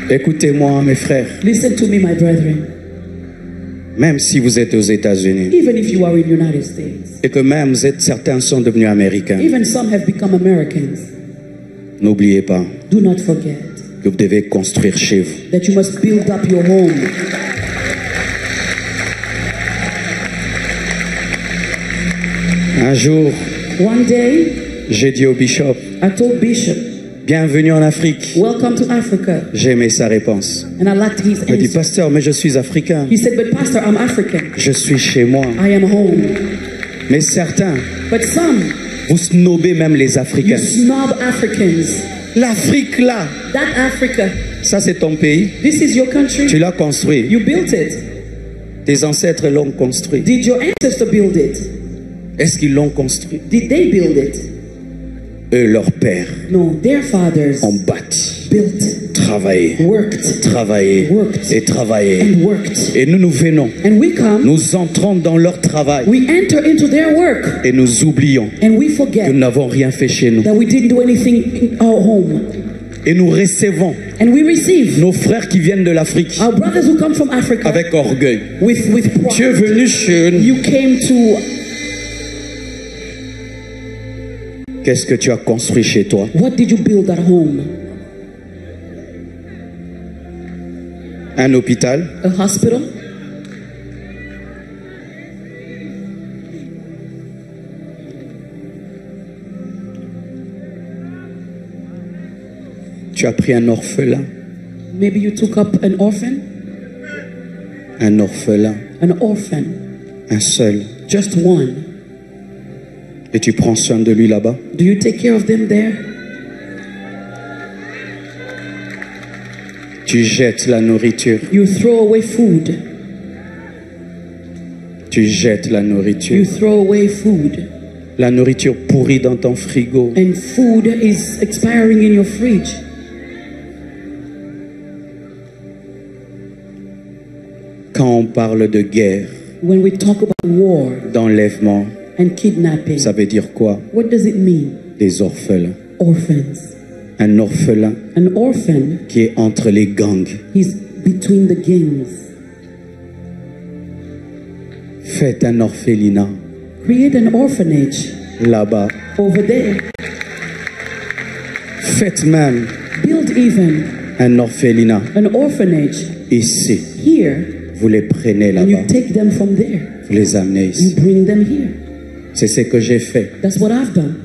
Écoutez-moi, mes frères. Listen to me, my brethren. Même si vous êtes aux États-Unis Even if you are in the United States, et que même certains sont devenus américains, even some have become Americans, n'oubliez pas do not forget que vous devez construire chez vous. that you must build up your home. Un jour, One day, j'ai dit au bishop, I told Bishop, bienvenue en Afrique. welcome to Africa. J'ai aimé sa réponse. And I liked his Il m'a dit, answer. pasteur, mais je suis africain. He said, but Pastor, I'm African. Je suis chez moi. I am home. Mais certains, But some, vous snobez même les you Africains. snob Africans. L'Afrique, là, That Africa, ça c'est ton pays. this is your country. Tu l'as construit. You built it. Tes ancêtres l'ont construit. Did your ancestor build it? Est-ce qu'ils l'ont construit? Did they build it? Eux, leurs pères, No, their fathers ont bâti, built, travaillé, worked, travaillé et travaillé. and worked. Et nous venons, And we come, nous entrons dans leur travail we enter into their work, et nous oublions and we que forget nous n'avons rien fait chez nous. that we didn't do anything in our home. Et nous recevons And we receive nos frères qui viennent de l'Afrique our brothers who come from Africa avec orgueil. with Tu es pride. venu chez nous. You came to, Qu'est-ce que tu as construit chez toi? what did you build at home? Un hôpital, A hospital? tu as pris un orphelin, Maybe you took up an orphan? un orphelin, An orphan, un seul, just one. et tu prends soin de lui là-bas. Do you take care of them there? Tu jettes la nourriture, You throw away food. tu jettes la You nourriture. throw away food. La nourriture pourrie dans ton frigo. And food is expiring in your fridge. Quand on parle de guerre, When we talk about war d'enlèvement, and kidnapping, ça veut dire quoi? what does it mean? Des orphelins. Orphans. Un orphelin An orphan, qui est entre les gangs. he's between the gangs. Faites un orphelinat Create an orphanage là-bas. over there. Faites même Build even un orphelinat an orphanage ici. here, Vous les prenez and you là-bas. take them from there. Vous les amenez You ici. bring them here. C'est ce que j'ai fait. That's what I've done.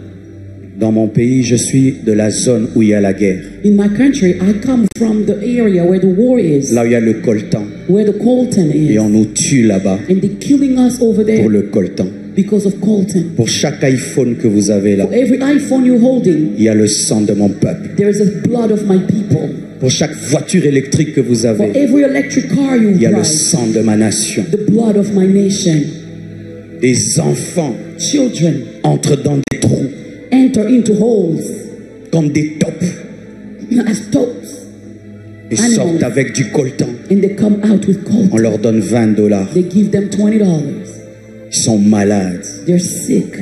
Dans mon pays, je suis de la zone où il y a la guerre. In my country, I come from the area where the war is, Là où il y a le coltan. where the coltan Et is. on nous tue là-bas And they're killing us over pour there le coltan. because of coltan. Pour chaque iPhone que vous avez là, For every iPhone you're holding, il y a le sang de mon peuple. there is the blood of my people. Pour chaque voiture électrique que vous For avez, every electric car you il y a le drive, sang de ma nation. the blood of my nation. Des enfants Children entrent dans des trous enter into holes comme des taupes as tops, et Animals. sortent avec du coltan. and they come out with On coltan. leur donne $20. They give them $20. Ils sont malades. They're sick.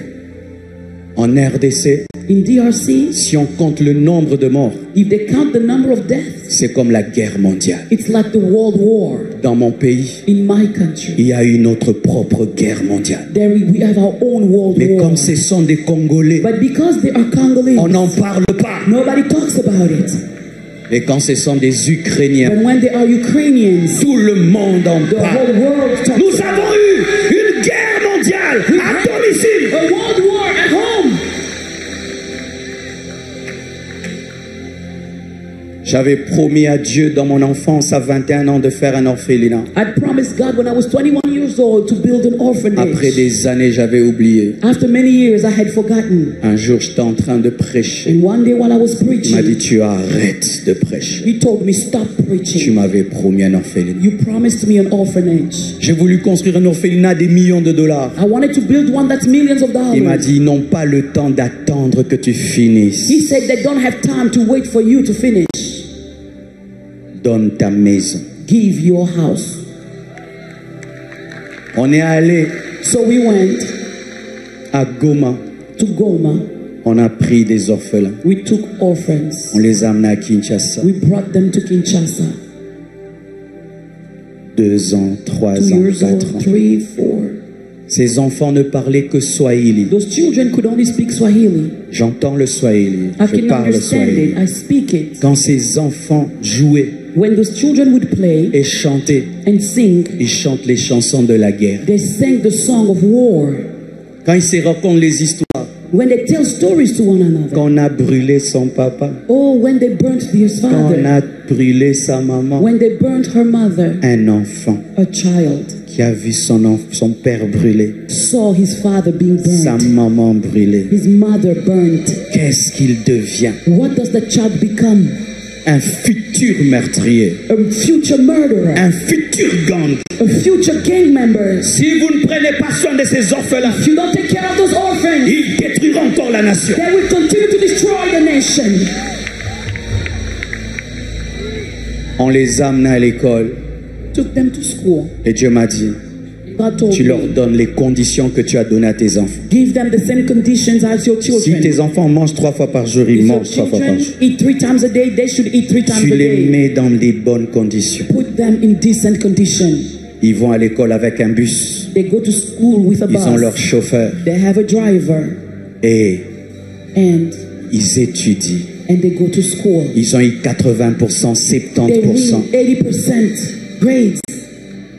En RDC, In DRC, si on compte le nombre de morts, if they count the number of deaths, c'est comme la guerre mondiale. it's like the World War. Dans mon pays, In my country, il y a eu notre propre guerre mondiale. we have our own World Mais War. comme ce sont des Congolais, But because they are Congolese, on n'en parle pas. nobody talks about it. Et quand ce sont des Ukrainiens, But when they are Ukrainians, tout le monde en the parle. whole world talks. Nous avons eu une guerre mondiale à domicile. A world war at home. J'avais promis à Dieu dans mon enfance à 21 ans de faire un orphelinat. I promised God when I was 21 years old to build an orphanage. Après des années, j'avais oublié. After many years, I had forgotten. Un jour, j'étais en train de prêcher. And one day while I was Il m'a dit, preaching, tu arrêtes de prêcher. he told me, stop Tu preaching. m'avais promis un orphelinat. You promised me an orphanage. J'ai voulu construire un orphelinat des millions de dollars. I wanted to build one that's millions of Il m'a dollars. dit, ils n'ont pas le temps d'attendre que tu finisses. He said they don't have time to wait for you to finish. Donne ta maison. Give your house. On est allé So we went à Goma. to Goma. On a pris des orphelins. We took orphans. On les a amenés à Kinshasa. We brought them to Kinshasa. 2 ans, 3 2 ans, years 4 old, ans. 3, 4. Ces enfants ne parlaient que Swahili. Those children could only speak Swahili. J'entends le Swahili. I Je can parle understand Swahili. it. I speak it. Quand ces enfants jouaient When those children would play et chantaient, and sing, ils chantent les chansons de la guerre. they sang the song of war. Quand ils se racontent les histoires, When they tell stories to one another. quand on a brûlé son papa, Oh, when they burnt his quand on father. a brûlé sa maman, When they burnt her mother. un enfant A child qui a vu son père brûlé, saw his father being sa burnt. maman brûlée. His mother burnt. Qu'est-ce qu'il devient? What does the child become? Un futur meurtrier, A future murderer. un futur gang. A future gang member. Si vous ne prenez pas soin de ces orphelins, If you don't take care of those orphans, ils détruiront encore la nation. they will continue to destroy the nation. On les a amenés à l'école Took them to school. et Dieu m'a dit, God told tu leur me, donnes les conditions que tu as données à tes enfants. give them the same conditions as your Si children. tes enfants mangent 3 fois par jour, ils If your mangent 3 fois par children jour. eat 3 times a day, they should eat 3 times Tu a les day. mets dans des bonnes conditions. Put them in decent conditions. Ils vont à l'école avec un bus. They go to school with a Ils ont leur bus. chauffeur. They have a driver. Et And ils étudient. they go to school. Ils ont eu 80%, They 70%. win 80% grades.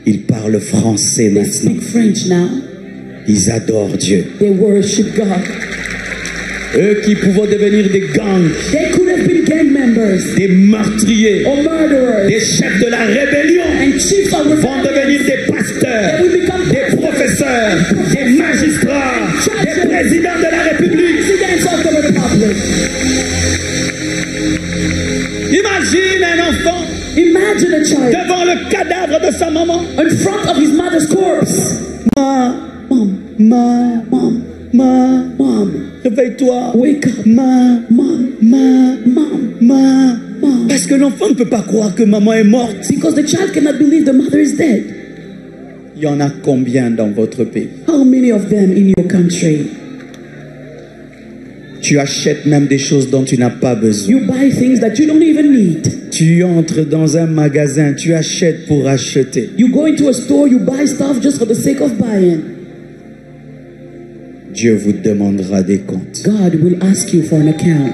Ils parlent français They maintenant. speak French now. Ils adorent Dieu. They worship God. Eux qui pouvaient devenir des gangs, They could have been gang members des meurtriers, or murderers des chefs de la rébellion, and chiefs of vont rebellion. devenir des pasteurs, They will become des professeurs, des magistrats, des présidents de la République. presidents of the republic. Imagine un enfant Imagine a child devant le cadavre de sa maman. in front of his mother's corpse. Mom, Mom, mom, réveille-toi. wake up. Mom, Mom. Parce que l'enfant ne peut pas croire que maman est morte. Because the child cannot believe the mother is dead. Il y en a combien dans votre pays? How many of them in your country? Tu achètes même des choses dont tu n'as pas besoin. You buy things that you don't even need. Tu entres dans un magasin, tu achètes pour acheter. You go into a store, you buy stuff just for the sake of buying. Dieu vous demandera des comptes. God will ask you for an account.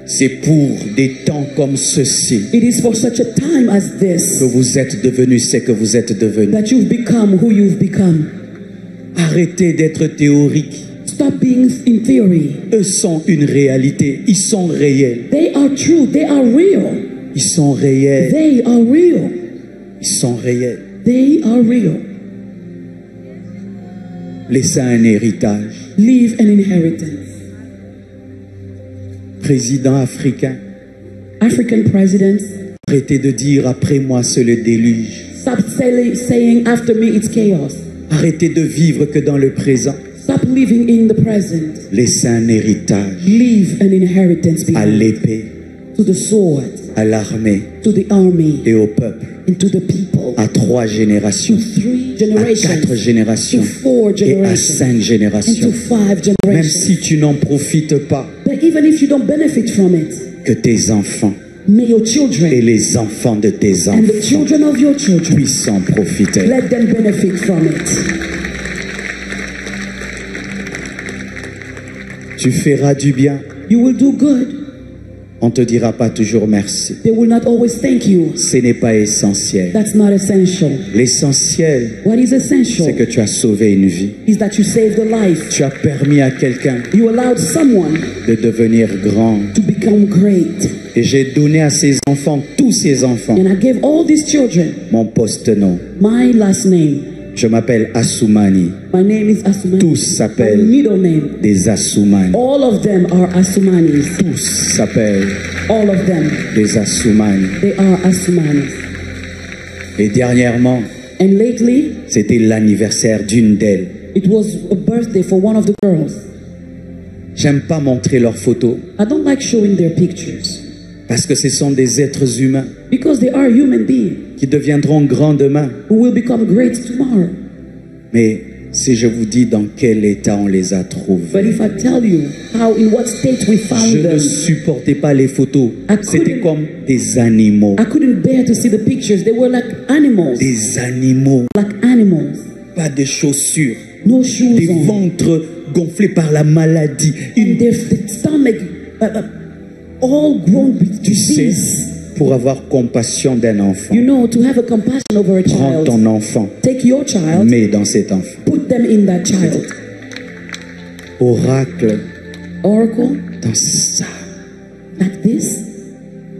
C'est pour des temps comme ceci It is for such a time as this que vous êtes devenus ce que vous êtes devenus. that you've become who you've become. Arrêtez d'être théorique. Stop being in theory. Eux sont une réalité. Ils sont réels. They are true. They are real. Ils sont réels. They are real. Ils sont réels. They are real. Laissez un héritage. Leave an inheritance. Président africain, African presidents, arrêtez de dire après moi c'est le déluge. stop saying after me it's chaos. Arrêtez de vivre que dans le présent. Stop living in the present. Laissez un héritage Leave an inheritance à behind. l'épée, To the sword, à l'armée to the army, et au peuple. and to the people. À 3 générations, 3 à generations, 4 générations to 4 et à generations, 5 and générations. to 5 Même generations. si tu n'en profites pas, But even if you don't benefit from it, que tes enfants may your et children les enfants de tes and the enfants children of your children, puissent en profiter. let them benefit from it. Tu feras du bien. You will do good. On ne te dira pas toujours merci. They will not always thank you. Ce n'est pas essentiel. That's not essential. L'essentiel, What is essential c'est que tu as sauvé une vie. is that you saved a life. Tu as permis à quelqu'un You allowed someone de devenir grand. to become great. Et j'ai donné à ces enfants, tous ces enfants, And I gave all these children mon post-nom. my last name. Je m'appelle Assoumani. My name is Asumani. Tous My s'appellent middle name. des Assoumani. All of them are Asumanis. Tous s'appellent All of them. des Assoumani. They are Asumanis. Et dernièrement, And lately, c'était l'anniversaire d'une d'elles. it was a birthday for one of the girls. J'aime pas montrer leurs photos I don't like showing their pictures parce que ce sont des êtres humains because they are human beings qui deviendront grands demain. who will become great tomorrow. Mais Si je vous dis dans quel état on les a But trouvés. if I tell you in what state we found Je ne them, supportais pas les photos. I C'était couldn't- comme des animaux. I couldn't bear to see the pictures. They were like animals. Des animaux. Like animals. Pas de chaussures. No shoes Des on. ventres gonflés par la maladie. And their stomach all grown with Tu sais, disease. pour avoir compassion d'un enfant, You know, to have a compassion over a prends child, ton enfant, take your child, mets dans cet enfant. put them in that child. Oracle, Oracle, dans ça. like this.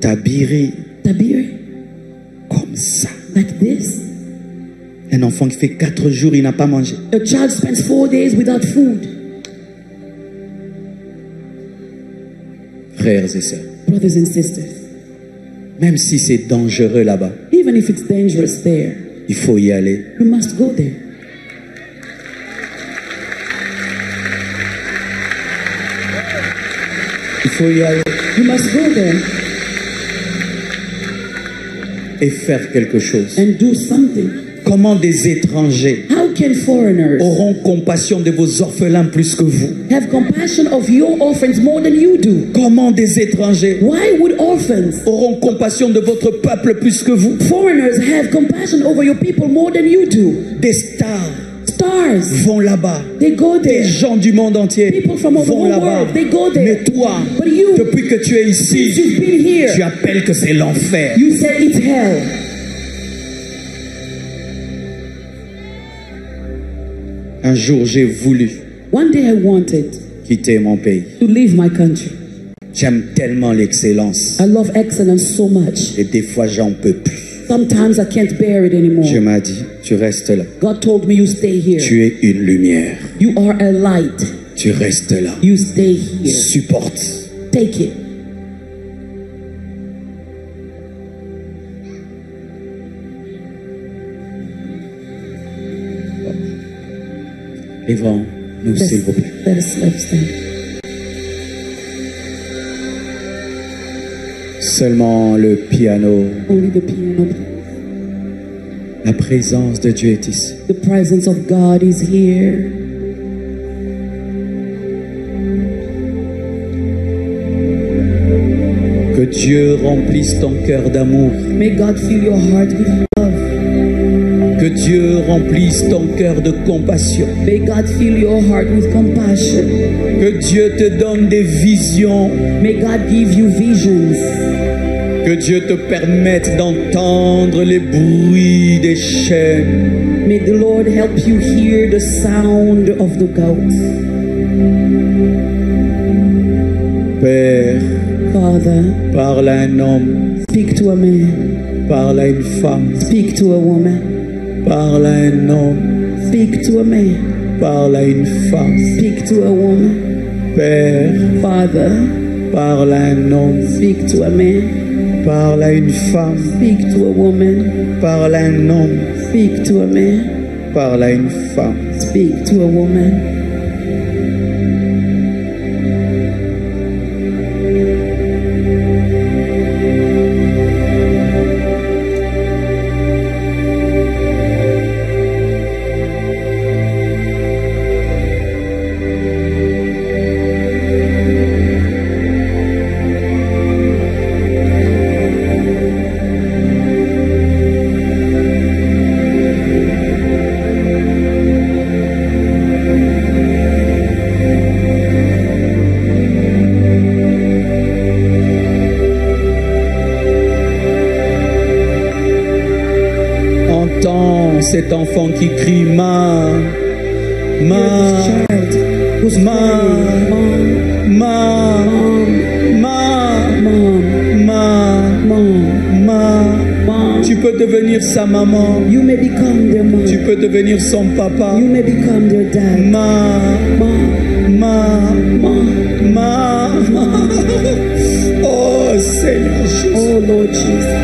Tabiri, Tabir, comme ça. like this. Un enfant qui fait 4 jours, il n'a pas mangé. A child spends 4 days without food. Frères et sœurs, Brothers and sisters, même si c'est dangereux là-bas, even if it's dangerous there, il faut y aller. you must go there. Il faut y aller You must go there et faire quelque chose. and do something. Comment des étrangers How can foreigners auront compassion de vos orphelins plus que vous? have compassion of your orphans more than you do? Comment des étrangers Why would orphans, auront compassion de votre peuple plus que vous? foreigners, have compassion over your people more than you do? Des stars Stars, vont là-bas. they go Des there. gens du monde entier People from all the vont whole là-bas. world, they go there. Mais toi, But you, depuis que tu es since ici, you've been here, tu appelles que c'est l'enfer. you say it's hell. Un jour, j'ai voulu One day I wanted quitter mon pays. to leave my country. J'aime tellement l'excellence. I love excellence so much. Et des fois, j'en peux plus. Sometimes I can't bear it anymore. Dieu m'a dit, tu restes là. God told me, you stay here. Tu es une lumière. You are a light. Tu restes là. You stay here. Supporte. Take it. Lèvons-nous, s'il vous plaît. Let us stand. Seulement le piano. Only the piano. La présence de Dieu est ici. The presence of God is here. Que Dieu remplisse ton cœur d'amour. May God fill your heart with love. Que Dieu remplisse ton cœur de compassion. May God fill your heart with compassion. Que Dieu te donne des visions. May God give you visions. Que Dieu te permette d'entendre les bruits des chaînes. May the Lord help you hear the sound of the goats. Père, Father, parle à un homme, speak to a man. parle à une femme, Speak to a woman. parle à un homme, Speak to a man. parle à une femme. Speak to a woman. Père, Father, parle à un homme, speak to a man. parle à une femme, Speak to a woman. parle à un homme, Speak to a man. parle à une femme. Speak to a woman. Entends cet enfant qui crie ma, Child who's ma, crying, ma, ma, Mom, ma. Mom. Tu peux devenir sa maman. You may become their mom. Tu peux devenir son papa. You may become their dad. Ma, Mom, ma. Oh Seigneur Jésus. oh Lord Jesus.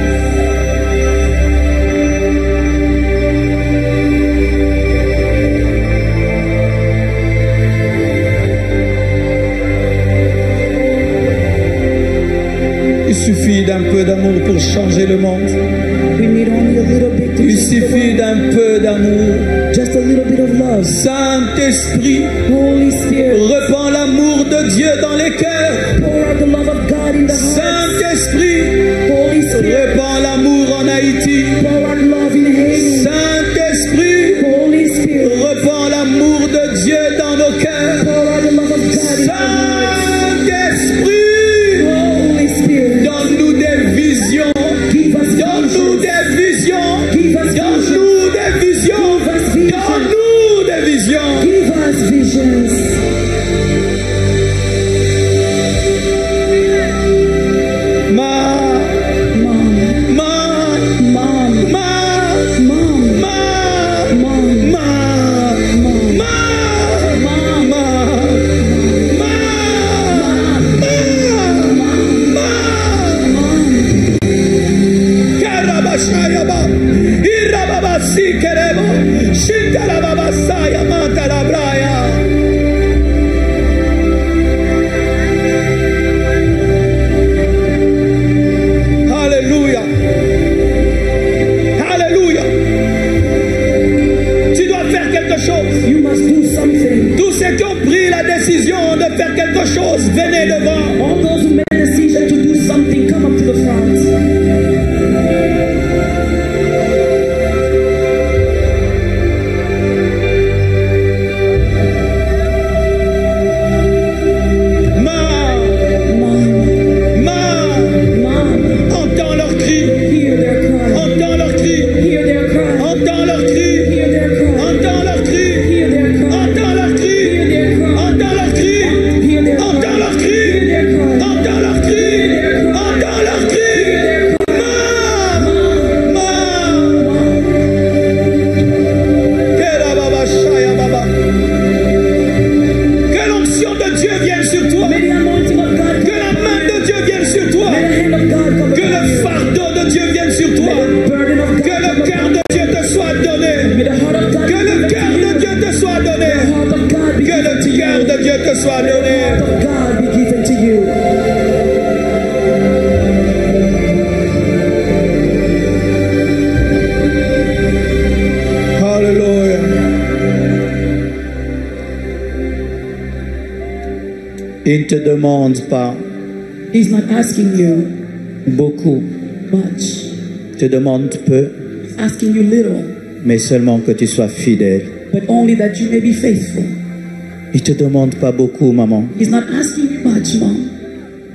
Il suffit d'un peu peu d'amour pour changer le monde. We need only a little bit to Il change the suffit world. d'un peu d'amour. Just a little bit of love. Saint-Esprit, Holy Spirit, répands l'amour de Dieu dans les cœurs. pour out the love of God in the heart. Saint-Esprit, Holy Spirit, répands l'amour en Haïti. pour out love in Haiti. Saint-Esprit, Holy Spirit, répands l'amour de Dieu dans nos cœurs. pour out the love of God in the heart. Saint-Esprit, Holy Spirit, donne-nous des visions. give us Donne-nous visions. des visions. Give us visions. Donne-nous des visions. Give us visions. Donne-nous des visions. Give us visions. Ma, Mom, ma, mom, ma, mom, ma, mom, ma, mom, ma, ma, Karabashayaba, Irababasi Kerebo, Shintarababasaya, Matarabraya. Alléluia. Alléluia. Tu dois faire quelque chose. you must do something. Tous ceux qui ont pris la décision de faire quelque chose, venez devant. All those who made a decision to do something, come up to the front. Ma, Mom, ma, mom, entends leurs cris. hear their cry. Entends leurs cris. Hear their cry. Entends leurs cris. Hear their cry. Entends leurs cris. Hear their cry. Entends leurs cris. Hear their cry. Entends leurs cris. Hear their cry. Entends leurs cris. Hear their cry. Entends leurs cris. Entends leurs cris. Ma, Kerababashaya Baba. Que l'onction de Dieu vienne sur toi. May the anointing of God Que la main de Dieu vienne sur toi. May the hand of God come Que upon le you. fardeau de Dieu vienne sur toi. May the burden of God Que le come cœur upon de Dieu te soit donné. you. May the heart of God Que be le given cœur to de you. Dieu te soit donné. The heart of God be Que given le to you. cœur de Dieu te soit The donné. heart of God be given to you. Alléluia. Il ne te demande pas He's not asking you beaucoup. much. Il te demande peu, He's asking you little, mais seulement que tu sois fidèle. but only that you may be faithful. Il te demande pas beaucoup, maman. He's not asking you much, Mom.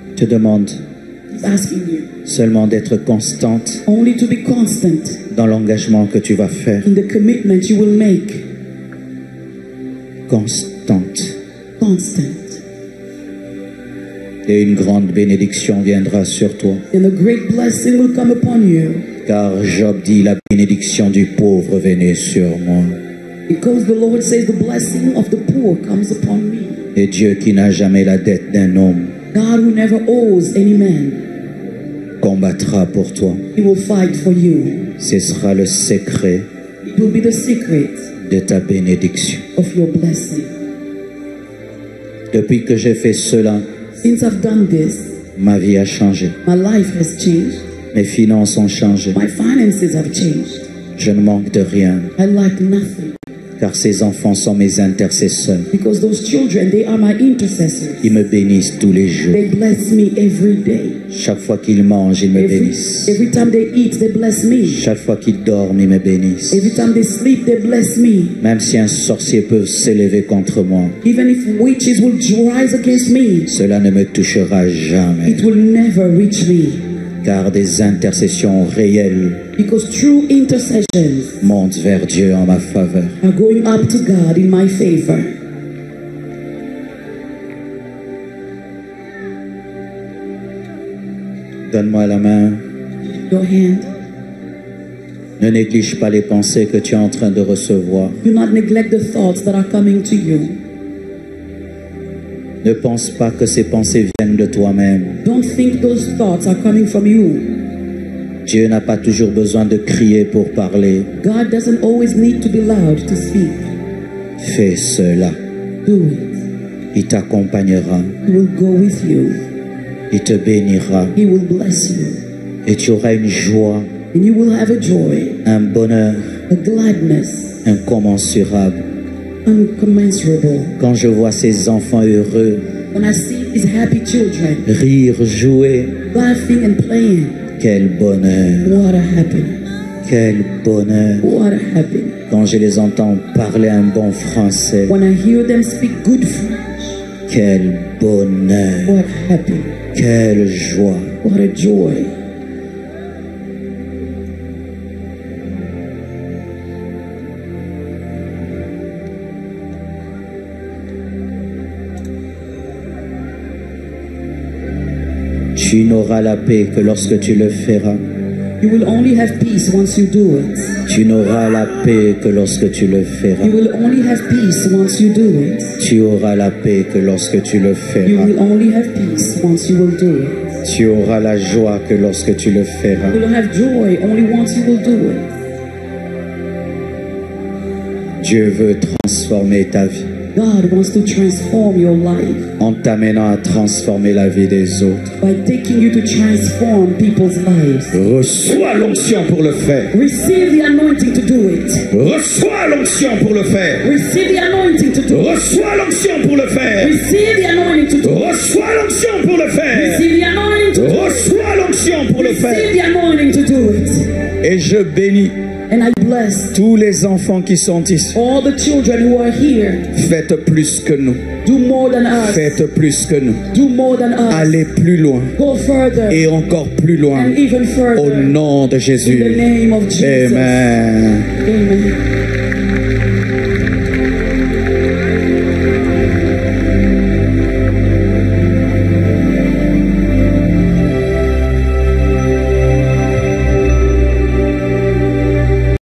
Il te demande He's asking you seulement d'être constante only to be constant dans l'engagement que tu vas faire. in the commitment you will make. Constante. Constant. Et une grande bénédiction viendra sur toi. And a great blessing will come upon you. Car Job dit, la bénédiction du pauvre venait sur moi. Because the Lord says the blessing of the poor comes upon me. Et Dieu qui n'a jamais la dette d'un homme God who never owes any man, combattra pour toi. He will fight for you. Ce sera le secret It will be the secret de ta bénédiction. of your blessing. Depuis que j'ai fait cela, Since I've done this, ma vie a changé. my life has changed. Mes finances ont changé. My finances have changed. Je ne manque de rien, I lack nothing. car ces enfants sont mes intercesseurs. Because those children, they are my intercessors. Ils me bénissent tous les jours. They bless me every day. Chaque fois qu'ils mangent, ils me bénissent. Every time they eat, they bless me. Chaque fois qu'ils dorment, ils me bénissent. Every time they sleep, they bless me. Même si un sorcier peut s'élever contre moi, Even if witches will rise against me, cela ne me touchera jamais. it will never reach me. Car des intercessions réelles Because true intercessions montent vers Dieu en ma faveur. are going up to God in my favor. Donne-moi la main. Your hand. Ne néglige pas les pensées que tu es en train de recevoir. Do not neglect the thoughts that are coming to you. Ne pense pas que ces pensées viennent de toi-même. Don't think those thoughts are coming from you. Dieu n'a pas toujours besoin de crier pour parler. God doesn't always need to be loud to speak. Fais cela. Do it. Il t'accompagnera. He will go with you. Il te bénira. He will bless you. Et tu auras une joie, and you will have a joy, un bonheur a gladness, incommensurable. incommensurable. Quand je vois ces enfants heureux, When I see these happy children rire, jouer, laughing and playing, quel bonheur, what a happiness, quel bonheur. what a happiness. Quand je les entends parler un bon français, When I hear them speak good French, quel bonheur, what happiness, quelle joie. what a joy. Tu n'auras la paix que lorsque tu le feras. You will only have peace once you do it. Tu n'auras la paix que lorsque tu le feras. You will only have peace once you do it. Tu auras la paix que lorsque tu le You feras. will only have peace once you will do it. Tu auras la joie que lorsque tu le feras. You will have joy only once you will do it. Dieu veut transformer ta vie God wants to transform your life en t'amenant à transformer la vie des autres. by taking you to transform people's lives. Reçois l'onction pour le faire. Receive the anointing to do it. Reçois l'onction pour le faire. Receive the anointing to do it. Reçois l'onction pour le faire. Receive the anointing to do it. Reçois l'onction pour le faire. Receive the anointing to do it. Reçois l'onction pour le Receive faire. the anointing to do it. Et je bénis And I bless tous les enfants qui sont ici. all the children who are here. Faites plus que nous. Do more than us. Faites plus que nous. Do more than us. Allez plus loin. Go further Et encore plus loin. and even further. Au nom de In the Jésus. name of Jesus. Amen. Amen.